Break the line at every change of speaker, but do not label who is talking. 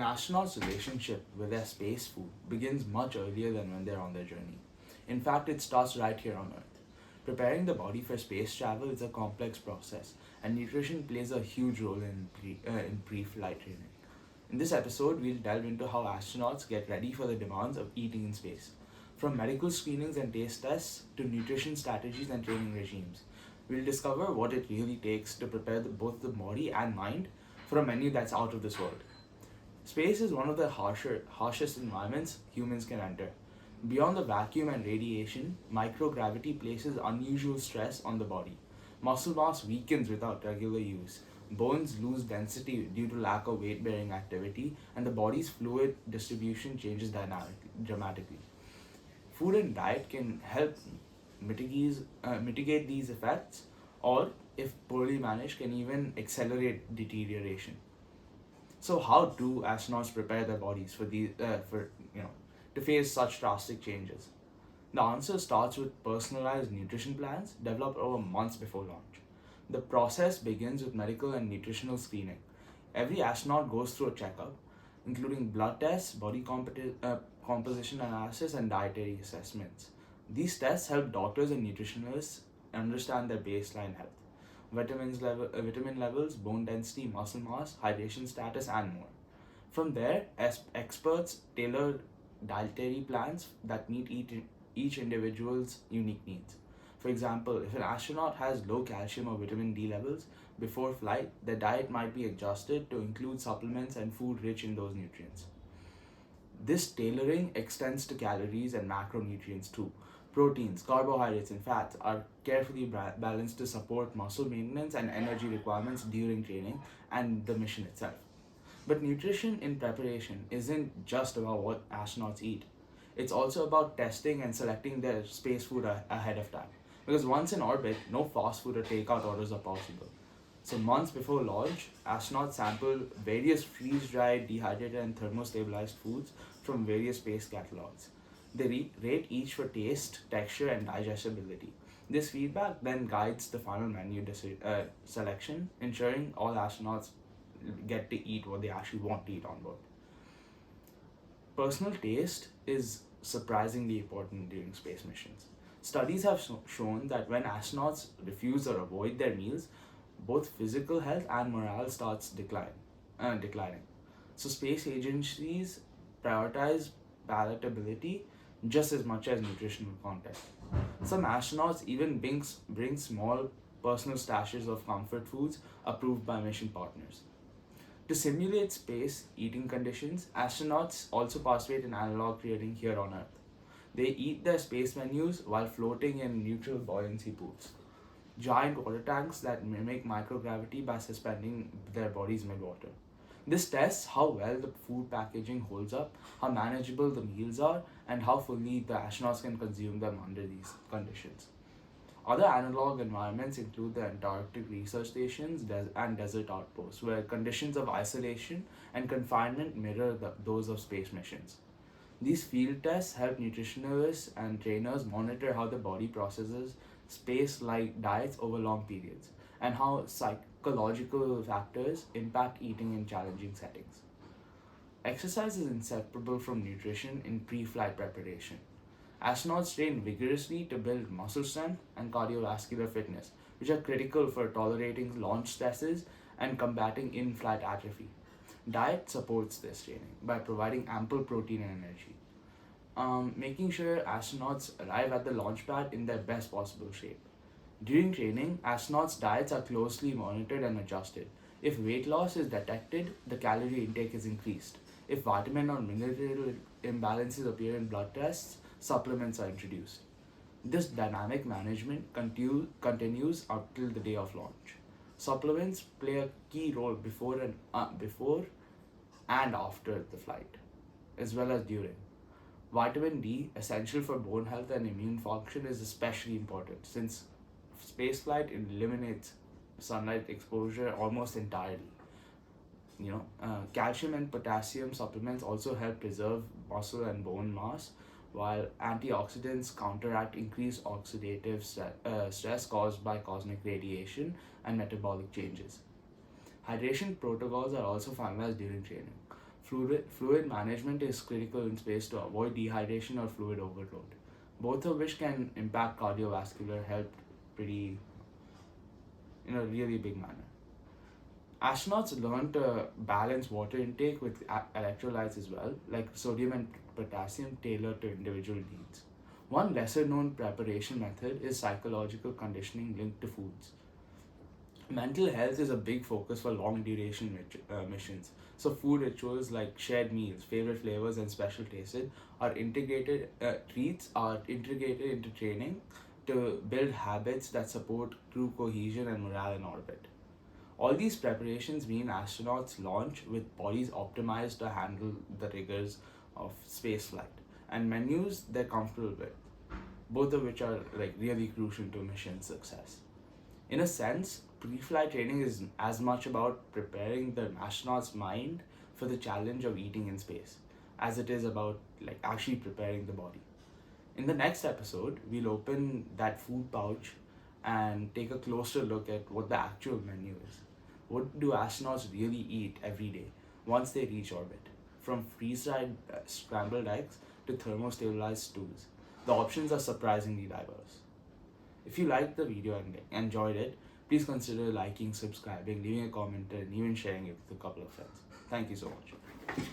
An astronaut's relationship with their space food begins much earlier than when they're on their journey. In fact, it starts right here on Earth. Preparing the body for space travel is a complex process, and nutrition plays a huge role in pre-flight training. In this episode, we'll delve into how astronauts get ready for the demands of eating in space. From medical screenings and taste tests to nutrition strategies and training regimes, we'll discover what it really takes to prepare both the body and mind for a menu that's out of this world. Space is one of the harshest environments humans can enter. Beyond the vacuum and radiation, microgravity places unusual stress on the body. Muscle mass weakens without regular use. Bones lose density due to lack of weight bearing activity, and the body's fluid distribution changes dramatically. Food and diet can help mitigate these effects, or, if poorly managed, can even accelerate deterioration. So, how do astronauts prepare their bodies to face such drastic changes? The answer starts with personalized nutrition plans developed over months before launch. The process begins with medical and nutritional screening. Every astronaut goes through a checkup, including blood tests, composition analysis, and dietary assessments. These tests help doctors and nutritionists understand their baseline health, vitamin levels, bone density, muscle mass, hydration status, and more. From there, experts tailor dietary plans that meet each individual's unique needs. For example, if an astronaut has low calcium or vitamin D levels before flight, their diet might be adjusted to include supplements and food rich in those nutrients. This tailoring extends to calories and macronutrients too. Proteins, carbohydrates, and fats are carefully balanced to support muscle maintenance and energy requirements during training and the mission itself. But nutrition in preparation isn't just about what astronauts eat. It's also about testing and selecting their space food ahead of time. Because once in orbit, no fast food or takeout orders are possible. So months before launch, astronauts sample various freeze-dried, dehydrated, and thermostabilized foods from various space catalogs. They rate each for taste, texture, and digestibility. This feedback then guides the final menu selection, ensuring all astronauts get to eat what they actually want to eat on board. Personal taste is surprisingly important during space missions. Studies have shown that when astronauts refuse or avoid their meals, both physical health and morale starts declining. So space agencies prioritize palatability just as much as nutritional content. Some astronauts even bring small personal stashes of comfort foods approved by mission partners. To simulate space eating conditions, astronauts also participate in analog training here on Earth. They eat their space menus while floating in neutral buoyancy pools, giant water tanks that mimic microgravity by suspending their bodies midwater. This tests how well the food packaging holds up, how manageable the meals are, and how fully the astronauts can consume them under these conditions. Other analog environments include the Antarctic research stations and desert outposts, where conditions of isolation and confinement mirror those of space missions. These field tests help nutritionists and trainers monitor how the body processes space like diets over long periods and how psychological factors impact eating in challenging settings. Exercise is inseparable from nutrition in pre flight preparation. Astronauts train vigorously to build muscle strength and cardiovascular fitness, which are critical for tolerating launch stresses and combating in flight atrophy. Diet supports this training by providing ample protein and energy, making sure astronauts arrive at the launch pad in their best possible shape. During training, astronauts' diets are closely monitored and adjusted. If weight loss is detected, the calorie intake is increased. If vitamin or mineral imbalances appear in blood tests, supplements are introduced. This dynamic management continues until the day of launch. Supplements play a key role before and after the flight, as well as during. Vitamin D, essential for bone health and immune function, is especially important since spaceflight eliminates sunlight exposure almost entirely. Calcium and potassium supplements also help preserve muscle and bone mass, while antioxidants counteract increased oxidative stress caused by cosmic radiation and metabolic changes. Hydration protocols are also finalized during training. Fluid management is critical in space to avoid dehydration or fluid overload, both of which can impact cardiovascular health pretty in a really big manner. Astronauts learn to balance water intake with electrolytes as well, like sodium and potassium tailored to individual needs. One lesser known preparation method is psychological conditioning linked to foods. Mental health is a big focus for long duration missions. So, food rituals like shared meals, favorite flavors, and special tasted are integrated treats are integrated into training to build habits that support crew cohesion and morale in orbit. All these preparations mean astronauts launch with bodies optimized to handle the rigors of spaceflight and menus they're comfortable with, both of which are like really crucial to mission success. In a sense, pre-flight training is as much about preparing the astronaut's mind for the challenge of eating in space as it is about like actually preparing the body. In the next episode, we'll open that food pouch and take a closer look at what the actual menu is. What do astronauts really eat every day once they reach orbit? From freeze-dried scrambled eggs to thermostabilized stews, the options are surprisingly diverse. If you liked the video and enjoyed it, please consider liking, subscribing, leaving a comment, and even sharing it with a couple of friends. Thank you so much.